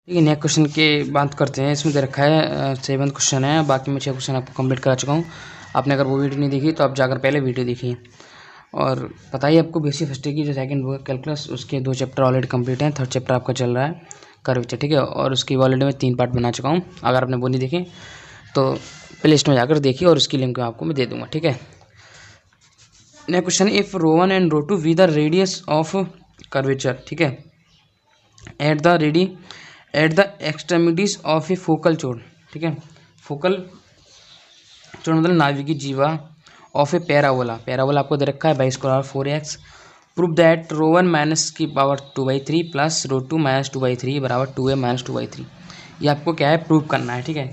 ठीक है, next question की बात करते हैं। इसमें दे रखा है 7 क्वेश्चन है, बाकी मैं 6 क्वेश्चन आपको कंप्लीट करा चुका हूँ। आपने अगर वो वीडियो नहीं देखी तो आप जाकर पहले वीडियो देखिए। और बताइए आपको बेसिक फर्स्ट की जो सेकंड वो कैलकुलस, उसके 2 चैप्टर ऑलरेडी कंप्लीट हैं, थर्ड चैप्टर आपका चल रहा है कर्वेचर। ठीक है, और उसकी ऑलरेडी मैं 3 पार्ट बना चुका हूँ। अगर आपने वो नहीं देखे तो प्ले लिस्ट में जाकर देखिए और उसकी लिंक आपको मैं दे दूँगा। ठीक है, नेक्स्ट क्वेश्चन, इफ़ रो1 एंड रो2 be the radius of curvature. ठीक है, at the extremities of a focal chord. ठीक है, फोकल चोड मतलब नाभिकीय जीवा ऑफ ए पैराबोला। पैराबोला आपको दे रखा है 22^4x। प्रूव दैट रो1 माइनस की पावर 2/3 प्लस रो2 माइनस 2/3 बराबर 2a माइनस 2/3। ये आपको क्या है, प्रूव करना है। ठीक है,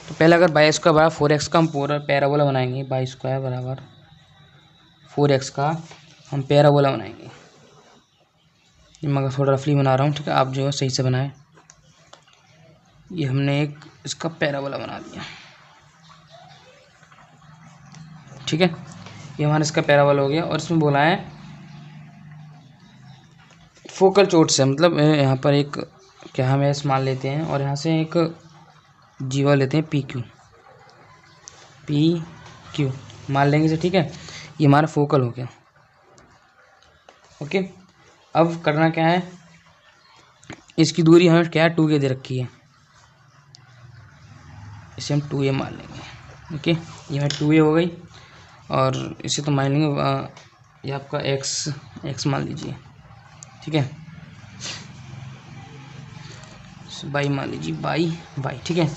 तो पहले अगर 22² बराबर 4x का हम पूरा पैराबोला बनाएंगे, 22² बराबर 4x का हम पैराबोला बनाएंगे। मैं थोड़ा रफली बना रहा हूँ। ठीक है, आप जो है सही से बनाएं। ये हमने एक इसका पैराबोला बना दिया। ठीक है, ये हमारा इसका पैराबोला हो गया। और इसमें बोला है फोकल चोट से, मतलब यहाँ पर एक क्या हम एस मान लेते हैं और यहाँ से एक जीवा लेते हैं पी क्यू मान लेंगे से। ठीक है, ये हमारा फोकल हो गया। ओके, अब करना क्या है, इसकी दूरी हमें क्या है 2a दे रखी है, इसे हम 2a मान लेंगे। ओके, ये हमारी 2a हो गई। और इसे तो मान लेंगे ये आपका x मान लीजिए। ठीक है, बाई मान लीजिए, बाई। ठीक है,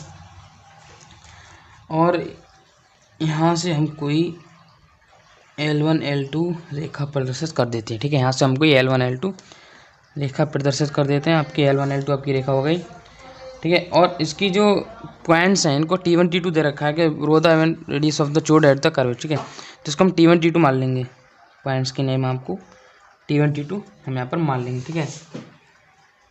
और यहाँ से हम कोई L1 L2 रेखा प्रदर्शित कर देते हैं। ठीक है, यहाँ से हम कोई L1 L2 रेखा प्रदर्शित कर देते हैं। आपकी L1 L2 आपकी रेखा हो गई। ठीक है, और इसकी जो पॉइंट्स हैं इनको T1 T2 दे रखा है कि रो द रेडियस ऑफ द चोड एट द कर्व। ठीक है, तो इसको हम T1 T2 मान लेंगे। पॉइंट्स के नेम आपको T1 T2 हम यहाँ पर मान लेंगे। ठीक है,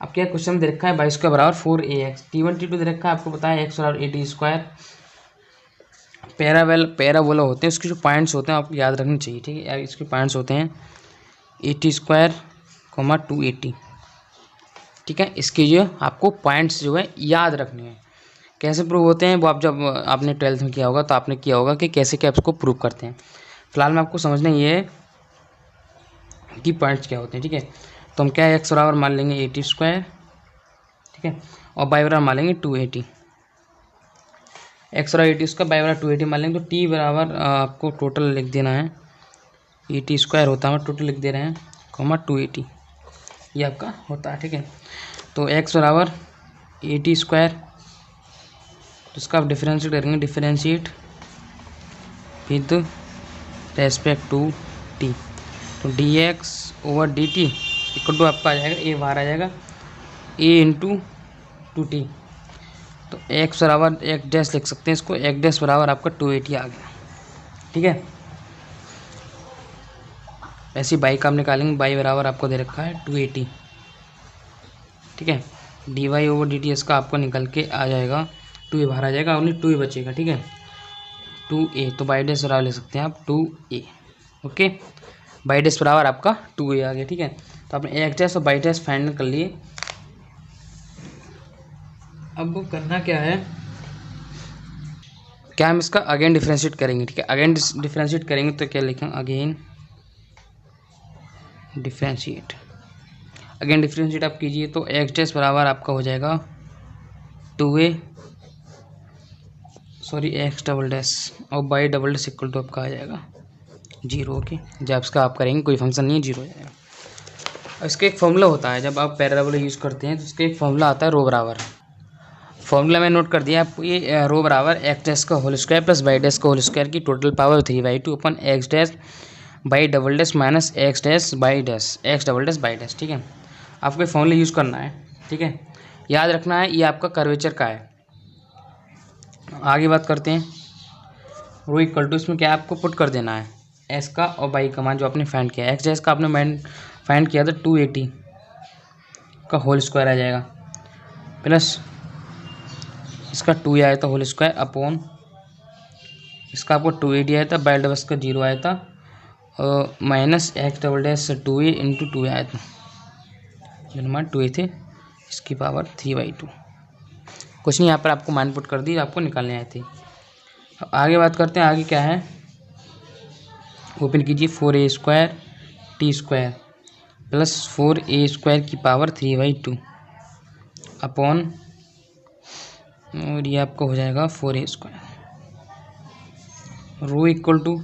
अब क्या क्वेश्चन दे रखा है 22² बराबर 4ax। T1 T2 दे रखा है, आपको पता है x बराबर AT²। पैराबोला होते हैं, उसके जो पॉइंट्स होते हैं आपको याद रखने चाहिए। ठीक है, इसके पॉइंट्स होते हैं AT², 280। ठीक है, इसके जो आपको पॉइंट्स जो है याद रखने हैं। कैसे प्रूव होते हैं वो आप जब आपने 12th में किया होगा तो आपने किया होगा कि कैसे क्या इसको प्रूव करते हैं। फिलहाल में आपको समझना ये है कि पॉइंट्स क्या होते हैं। ठीक है, तो हम क्या है x बराबर मान लेंगे AT²। ठीक है, और y बराबर मान लेंगे 280। x बराबर AT², y बराबर 280 मान लेंगे। तो t बराबर आपको टोटल लिख देना है, AT² होता है, हम टोटल लिख दे रहे हैं, 280 ये आपका होता है। ठीक है, तो x बराबर AT², तो इसका आप डिफरेंशिएट करेंगे, differentiate with respect to t। तो dx/dt इक्वल टू आपका आ जाएगा, a बाहर आ जाएगा, a इंटू 2t। तो x बराबर एक डैश लिख सकते हैं इसको, एक डैश बराबर आपका 280 आ गया। ठीक है, ऐसी बाई का आप निकालेंगे, बाई बराबर आपको दे रखा है 280। ठीक है, dy/dt इसका आपको निकल के आ जाएगा 2a बाहर आ जाएगा, ओनली 2a बचेगा। ठीक है, 2a, तो बाई डैश बराबर ले सकते हैं आप 2a। ओके, बाई डैश बराबर आपका 2a आ गया। ठीक है, तो आपने एक डैश और बाई डैश फाइनल कर लिए। अब वो करना क्या है, क्या हम इसका अगेन डिफरेंशिएट करेंगे। ठीक है, अगेन डिफरेंशिएट करेंगे तो क्या लिखेंगे, अगेन डिफरेंशिएट। अगेन डिफरेंशिएट आप कीजिए तो एक्स डैश बराबर आपका हो जाएगा 2a, sorry x double dash, और y double dash equal to आपका आ जाएगा 0। ओके, जब इसका आप करेंगे कोई फंक्शन नहीं है, 0 हो जाएगा। इसका एक फॉर्मूला होता है, जब आप पैराबोला यूज़ करते हैं तो उसका एक फॉर्मूला आता है रो बराबर। फॉर्मूला में नोट कर दिया आपको, ये रो बराबर एक्स डैश का whole square plus y dash का होल स्क्वायर की total power 3/2 upon x dash by double dash minus x dash by dash, x double dash by dash. ठीक है, आपको फॉर्मूला यूज़ करना है। ठीक है, याद रखना है ये आपका कर्वेचर का है। आगे बात करते हैं, रो इक्वल टू, इसमें क्या आपको पुट कर देना है एस का और बाई का मान जो आपने फाइंड किया। एक्स डैश का आपने फाइंड किया था 280 का होल स्क्वायर आ जाएगा, प्लस इसका 2a आया था होल स्क्वायर अपॉन इसका आपको 280 आया था, बाई डबल का 0 आया था, और minus x double dash 2a into 2a आया था, जो हमारे 2a थे, इसकी पावर 3/2। कुछ नहीं, यहाँ पर आपको मान पुट कर दी, आपको निकालने आए थे। आगे बात करते हैं, आगे क्या है, ओपन कीजिए 4a² t² प्लस 4a² की पावर 3/2 अपॉन, और ये आपका हो जाएगा 4a²। रो इक्वल टू,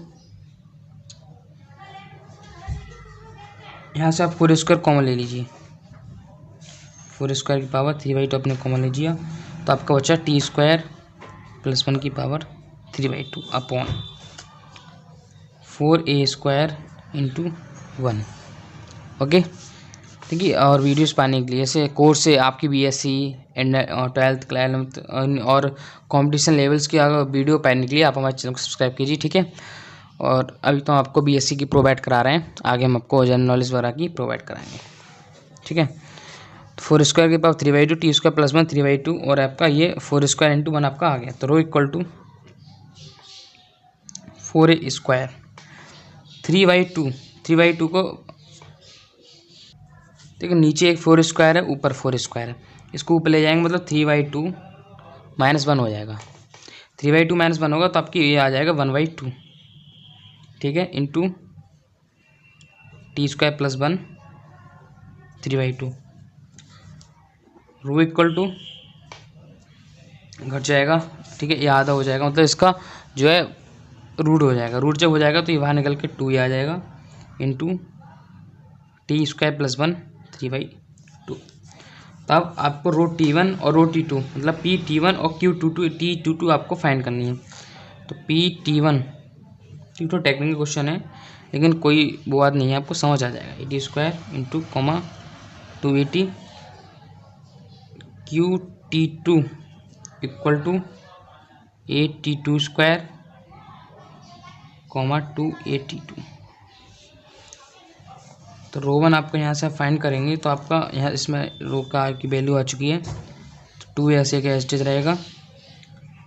यहाँ से आप 4a² कॉमन ले लीजिए, 4a² की पावर 3/2 अपने कॉमन लीजिए, तो आपका बचा t² प्लस 1 की power 3/2 upon 4a² into 1। Okay, ठीक है। और वीडियोस पाने के लिए, जैसे कोर्स से आपकी BSc एंड 12th 11th और कंपटीशन लेवल्स की वीडियो पाने के लिए आप हमारे चैनल को सब्सक्राइब कीजिए, ठीक है। और अभी तो आपको BSc की प्रोवाइड करा रहे हैं, आगे हम आपको जनरल नॉलेज वगैरह की प्रोवाइड कराएंगे, ठीक है। 4² की पावर 3/2, t² प्लस 1 3/2, और आपका ये 4² इंटू 1 आपका आ गया। तो रो इक्वल टू 4a², 3/2 को, ठीक है, नीचे एक 4² है, ऊपर 4² है, इसको ऊपर ले जाएंगे, मतलब 3/2 -1 हो जाएगा। 3/2 -1 होगा तो आपकी ये आ जाएगा 1/2, ठीक है, into t² plus 1 3/2। Rho equal to घट जाएगा, ठीक है, ये आधा हो जाएगा, मतलब इसका जो है रूट हो जाएगा। रूट जब हो जाएगा तो ये बाहर निकल के 2 आ जाएगा, इंटू t² प्लस 1 3/2। तब आपको रो t1 और रो t2, मतलब pt1 और t22 आपको फाइंड करनी है। तो pt1, तो टेक्निकल क्वेश्चन है, लेकिन कोई वो बात नहीं है, आपको समझ आ जाएगा। t² into 280 qt2 equal to 8t2² 282। तो रो 1 आपको यहाँ से फाइंड करेंगे तो आपका यहाँ इसमें रो का की वैल्यू आ चुकी है, तो 2 ऐसे का एस्टेज रहेगा,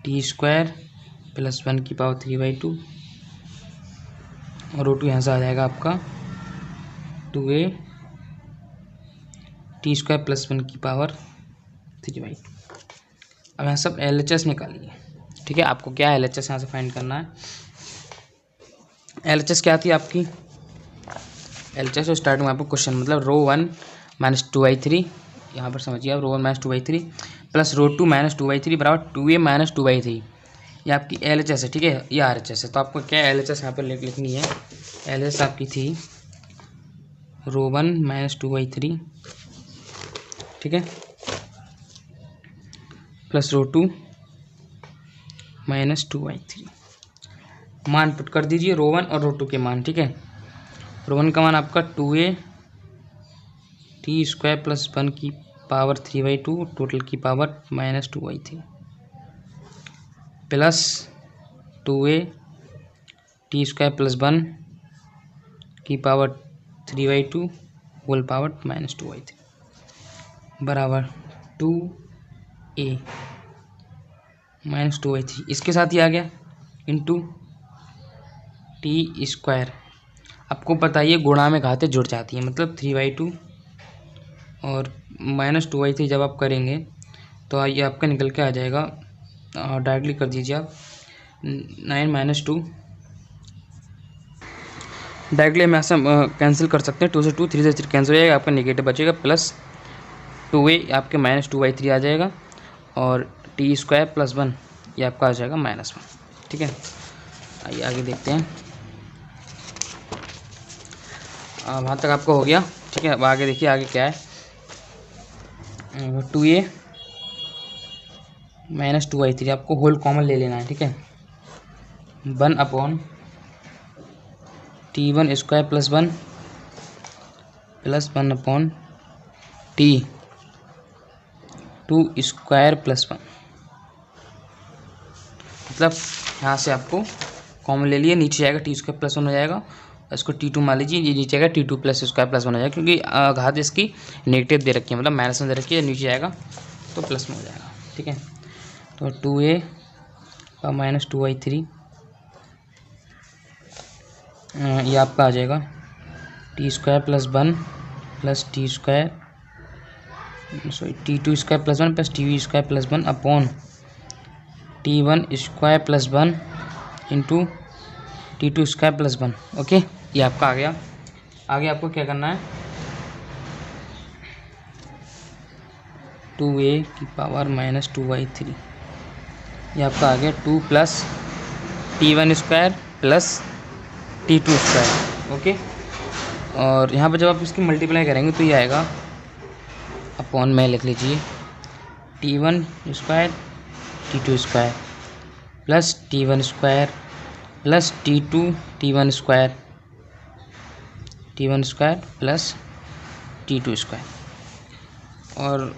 t² प्लस 1 की पावर 3/2, और रो 2 यहाँ से आ जाएगा आपका 2a t² प्लस 1 की पावर 3/2। अब यहाँ सब LHS निकालिए, ठीक है। आपको क्या LHS यहाँ से फाइंड करना है। LHS क्या थी आपकी, LHS तो स्टार्टिंग में आपको क्वेश्चन, मतलब रो 1 माइनस 2/3, यहाँ पर समझिए आप, रो 1 माइनस 2/3 प्लस रो 2 माइनस 2/3 बराबर 2a माइनस 2/3, ये आपकी LHS है, ठीक है, ये RHS है। तो आपको क्या LHS यहाँ पर लिखनी है, LHS आपकी थी रो 1 माइनस 2/3, ठीक है, प्लस रो 2 माइनस 2/3। मान पुट कर दीजिए रो 1 और रो 2 के मान, ठीक है। रो 1 का मान आपका 2a t² प्लस 1 की पावर 3/2 टोटल की power minus 2/3 plus 2a t² plus 1 की पावर 3/2 होल पावर माइनस 2/3 बराबर 2a माइनस 2/3। इसके साथ ही आ गया इंटू t²। आपको पता है ये गुणा में घातें जुड़ जाती हैं, मतलब 3/2 और माइनस 2/3 जब आप करेंगे तो ये आपका निकल के आ जाएगा, डायरेक्टली कर दीजिए आप 9 - 2, डायरेक्टली हम ऐसा कैंसिल कर सकते हैं, 2 से 2 3 से 3 कैंसिल हो जाएगा, आपका नेगेटिव बचेगा, प्लस 2a आपके माइनस 2/3 आ जाएगा, और t² प्लस 1 ये आपका आ जाएगा -1, ठीक है। आइए आगे देखते हैं, वहाँ तक आपको हो गया, ठीक है। अब आगे देखिए आगे क्या है, 2a माइनस 2/3 आपको होल कॉमन ले लेना है, ठीक है। 1 upon t1² plus 1 plus 1 upon t2² plus 1, मतलब यहाँ से आपको कॉमन ले लिए, नीचे जाएगा t² प्लस 1 हो जाएगा, इसको t2 मान लीजिए, ये नीचे आएगा t2 प्लस स्क्वायर प्लस 1 हो जाएगा, क्योंकि घात इसकी नेगेटिव दे रखी है, मतलब माइनस में दे रखी है, नीचे आएगा तो प्लस में हो जाएगा, ठीक है। तो 2a का माइनस 2/3 ये आपका आ जाएगा t² plus 1 plus t² sorry t2 square plus 1 plus t2 square plus 1 upon t1 square plus 1 into t2 square plus 1। Okay, ये आपका आ गया। आगे आपको क्या करना है, 2a की पावर माइनस 2y3, ये आपका आ गया 2 plus t1 square plus t2 square. Okay, और यहाँ पर जब आप इसकी मल्टीप्लाई करेंगे तो ये आएगा अपॉन में लिख लीजिए t1 square t2 square plus t1 square plus t1 square plus t2 square. और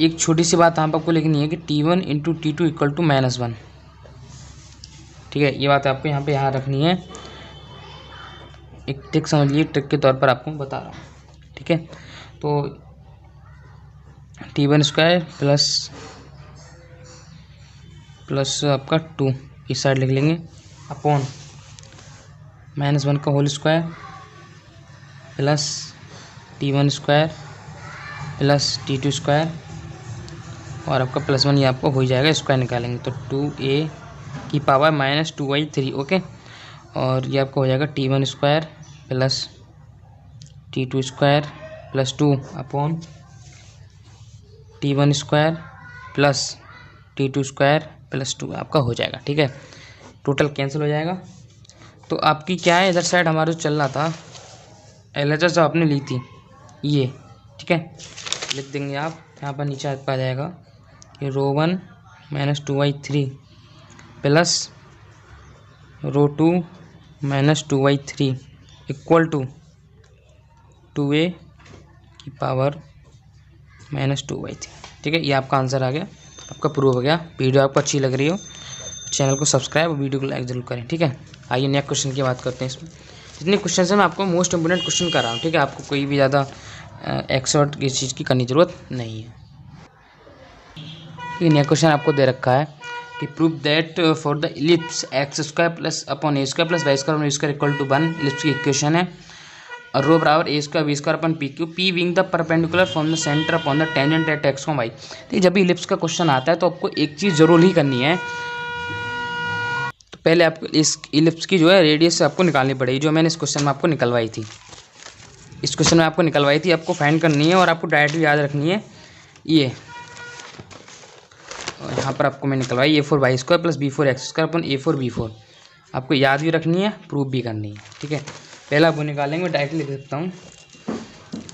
एक छोटी सी बात यहाँ पर आपको लिखनी है कि t1 into t2 equal to -1। ठीक है, ये बात आपको यहाँ रखनी है। एक ट्रिक समझ लीजिए, ट्रिक के तौर पर आपको बता रहा हूँ। ठीक है, तो t1 स्क्वायर प्लस आपका 2 इस साइड लिख लेंगे अपॉन -1 का whole square plus t1 square plus t2 square और आपका प्लस 1, ये आपको हो जाएगा, स्क्वायर निकालेंगे तो 2a की पावर माइनस 2y3। ओके, और ये आपका हो जाएगा t1 square plus t2 square plus 2 upon t1 square plus t2 square plus 2 आपका हो जाएगा। ठीक है, टोटल कैंसिल हो जाएगा। तो आपकी क्या है, इधर साइड हमारा जो चल रहा था LHS जो आपने ली थी ये, ठीक है, लिख देंगे आप यहाँ पर। नीचे आपका आ जाएगा कि ρ1 minus 2y3 plus ρ2 minus 2y3 equal to 2a की पावर माइनस 2y3। ठीक है, ये आपका आंसर आ गया, आपका प्रूव हो गया। वीडियो आपको अच्छी लग रही हो चैनल को सब्सक्राइब और वीडियो को लाइक जरूर करें। ठीक है, आइए नेक्स्ट क्वेश्चन की बात करते हैं। इसमें जितने क्वेश्चन है मैं आपको मोस्ट इंपोर्टेंट क्वेश्चन कर रहा हूँ। ठीक है, आपको कोई भी ज़्यादा एक्सपर्ट इस चीज़ की करने की जरूरत नहीं है। ये नया क्वेश्चन आपको दे रखा है कि prove that for the ellipse x square plus upon a square plus y square equal to 1, ellipse की इक्वेशन है। और रो बराबर a square b square upon p q, p being the perpendicular from the centre upon the tangent at x y. तो जब भी ellipse का question आता है तो आपको एक चीज़ जरूर ही करनी है, तो पहले आपको इस इलिप्स की जो है रेडियस आपको निकालनी पड़ेगी, जो मैंने इस क्वेश्चन में आपको निकलवाई थी। इस क्वेश्चन में आपको निकलवाई थी, आपको फाइंड करनी है और आपको डायरेक्ट याद रखनी है ये। और यहाँ पर आपको मैं निकलवाई a4 y square plus b4 x square upon a4 b4, आपको याद भी रखनी है, प्रूफ भी करनी है। ठीक है, पहला आपको निकालेंगे, डायरेक्ट लिख देता हूँ।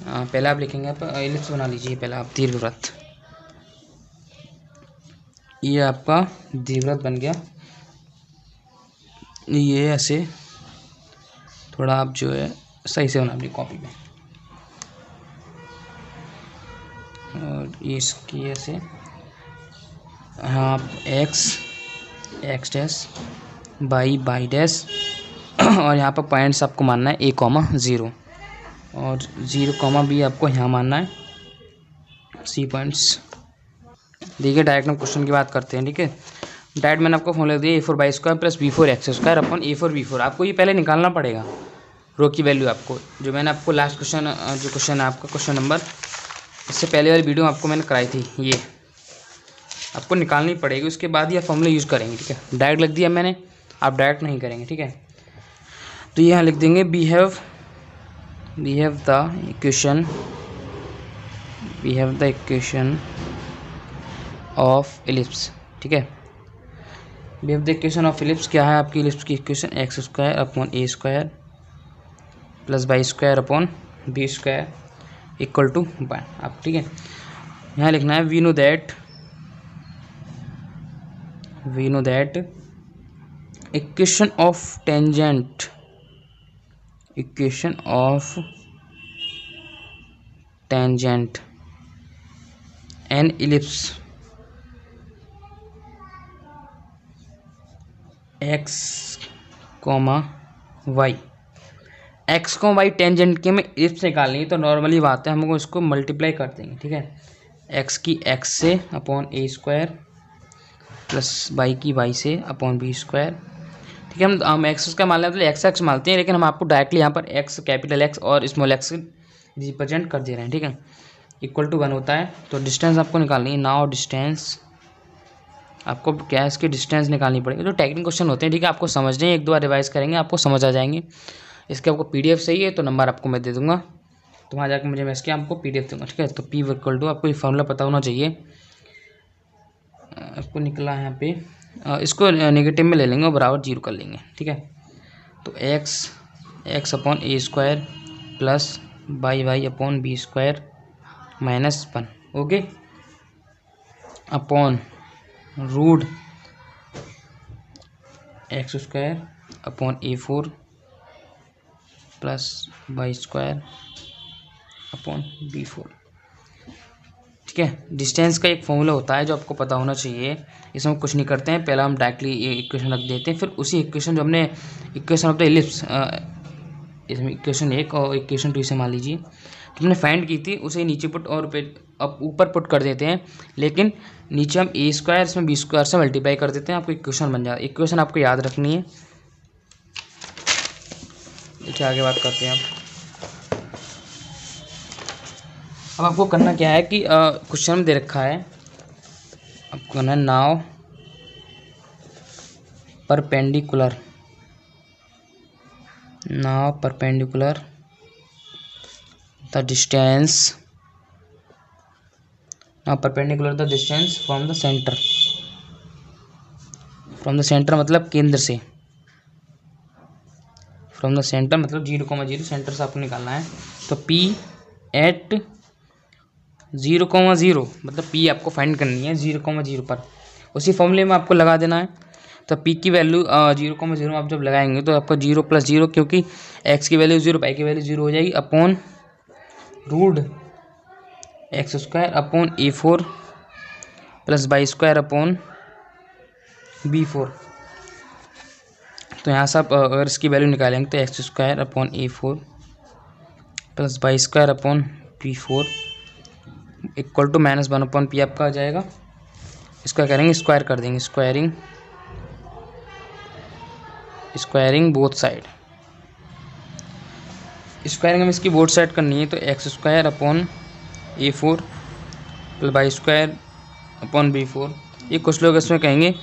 पहले आप लिखेंगे, आप इलिप्स बना लीजिए पहले आप, दीर्घवृत्त। ये आपका दीर्घवृत्त बन गया। ये ऐसे थोड़ा आप जो है सही से बना लीजिए कॉपी में, और ये इसकी ऐसे हाँ एक्स डैश बाई डैश और यहाँ पर पॉइंट्स आपको मानना है a,0 और 0,b आपको यहाँ मानना है C पॉइंट्स। देखिए डायरेक्ट हम क्वेश्चन की बात करते हैं। ठीक है, डायरेक्ट मैंने आपको फॉर्मूला दिया a4 y square plus b4 x square upon a4 b4। आपको ये पहले निकालना पड़ेगा रो की वैल्यू आपको, जो मैंने आपको लास्ट क्वेश्चन जो क्वेश्चन है आपका क्वेश्चन नंबर, इससे पहले वाली वीडियो आपको मैंने कराई थी, ये आपको निकालनी पड़ेगी। उसके बाद ये फॉर्मूला यूज़ करेंगे। ठीक है, डायरेक्ट लिख दिया मैंने, आप डायरेक्ट नहीं करेंगे। ठीक है, तो यहाँ लिख देंगे we have the equation of ellipse. ठीक है, we have the equation of ellipse. क्या है आपकी इलिप्स की equation, x square upon a square plus y square upon b square equal to 1। आप ठीक है, यहाँ लिखना है we know that equation of tangent an ellipse x y tangent के में इलिप्स निकालनी है। तो नॉर्मली बात है, हमको इसको मल्टीप्लाई कर देंगे। ठीक है, एक्स की एक्स से upon a square plus Y की वाई से अपॉन बी स्क्वायर। ठीक है, हम एक्स का मान लेते हैं, एक्स मानते हैं, लेकिन हम आपको डायरेक्टली यहाँ पर एक्स कैपिटल एक्स और स्मॉल एक्स रिप्रेजेंट कर दे रहे हैं। ठीक है, इक्वल टू 1 होता है। तो डिस्टेंस आपको निकालनी है। नाउ डिस्टेंस आपको क्या इसकी डिस्टेंस निकालनी पड़ेगी। जो टेक्निकल क्वेश्चन होते हैं ठीक है, आपको समझने हैं, एक दो बार रिवाइज करेंगे आपको समझ आ जाएंगे। इसके आपको PDF चाहिए तो नंबर आपको मैं दे दूंगा, तो वहाँ जाकर मुझे मैसेज किया, आपको PDF दूंगा ठीक है। तो P इक्वल टू आपको ये फॉर्मूला पता होना चाहिए। आपको निकला है यहाँ पे, इसको नेगेटिव में ले लेंगे और बराबर 0 कर लेंगे ठीक है। तो x upon a square plus y upon b square minus 1 okay, upon root x square upon A4 plus y square upon B4 ठीक है। डिस्टेंस का एक फॉर्मूला होता है जो आपको पता होना चाहिए। इसमें कुछ नहीं करते हैं, पहला हम डायरेक्टली इक्वेशन रख देते हैं, फिर उसी इक्वेशन जो हमने इक्वेशन ऑफ द एलिप्स, इसमें इक्वेशन 1 और इक्वेशन 2 इसे मान लीजिए, तो हमने फाइंड की थी उसे नीचे पुट और अब ऊपर पुट कर देते हैं, लेकिन नीचे हम ए स्क्वायर इसमें बी स्क्वायर से मल्टीप्लाई कर देते हैं, आपको इक्वेशन बन जाता है। इक्वेशन आपको याद रखनी है। देखिए आगे बात करते हैं अब आपको करना क्या है कि क्वेश्चन में दे रखा है, आपको करना है now perpendicular the distance the distance from the centre मतलब केंद्र से, फ्रॉम द सेंटर मतलब 0,0 सेंटर से आपको निकालना है। तो P एट 0,0 मतलब P आपको फाइंड करनी है 0,0 पर, उसी फॉर्मूले में आपको लगा देना है। तो P की वैल्यू 0,0 आप जब लगाएंगे तो आपका 0 + 0, क्योंकि x की वैल्यू 0 y की वैल्यू 0 हो जाएगी, upon root x square upon A4 plus y square upon B4। तो यहाँ से आप अगर इसकी वैल्यू निकालेंगे तो x square upon A4 plus y square upon B4 equal to -1 upon P आपका आ जाएगा। इसका करेंगे स्क्वायर कर देंगे, स्क्वायरिंग बोथ साइड, स्क्वायरिंग में इसकी बोथ साइड करनी है। तो x square upon A4 plus y square upon B4। ये कुछ लोग इसमें कहेंगे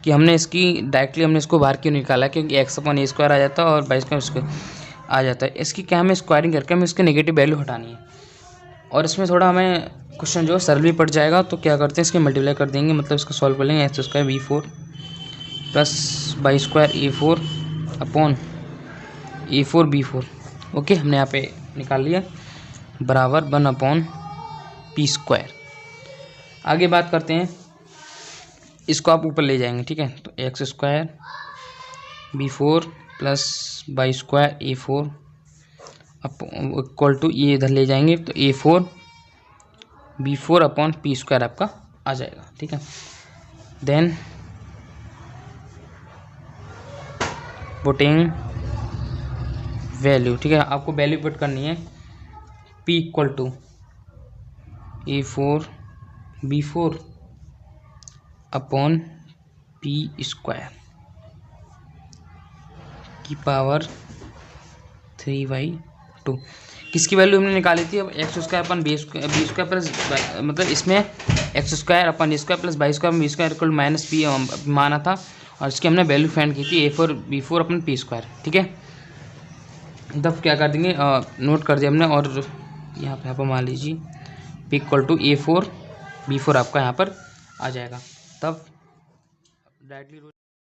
कि हमने इसको बाहर क्यों निकाला, क्योंकि एक्स अपॉन A स्क्वायर आ जाता है और वाई स्क्वायर आ जाता है। इसकी क्या हमें स्क्वायरिंग करके हमें इसकी नेगेटिव वैल्यू हटानी है, और इसमें थोड़ा हमें क्वेश्चन जो सरल भी पड़ जाएगा। तो क्या करते हैं, इसके मल्टीप्लाई कर देंगे, मतलब इसको सॉल्व कर लेंगे। X square B4 plus y square A4 upon A4 B4 okay, हमने यहाँ पे निकाल लिया, बराबर 1 अपॉन P स्क्वायर। आगे बात करते हैं, इसको आप ऊपर ले जाएंगे ठीक है। तो x square B4 plus y square A4 equal to ये इधर ले जाएंगे, तो A4 B4 upon P square आपका आ जाएगा ठीक है। देन पुटिंग वैल्यू ठीक है, आपको वैल्यू पुट करनी है। P equal to A4 B4 upon P square की पावर 3/2। किसकी वैल्यू हमने निकाली थी, अब x square upon b square plus, मतलब इसमें x square upon a square plus y square b square equal -p माना था, और इसकी हमने वैल्यू फाइंड की थी A4 B4 अपन P स्क्वायर ठीक है। तब क्या कर देंगे, नोट कर दिया हमने, और यहाँ पर मान लीजिए P equal to A4 B4 आपका यहाँ पर आ जाएगा। तब डायरेक्टली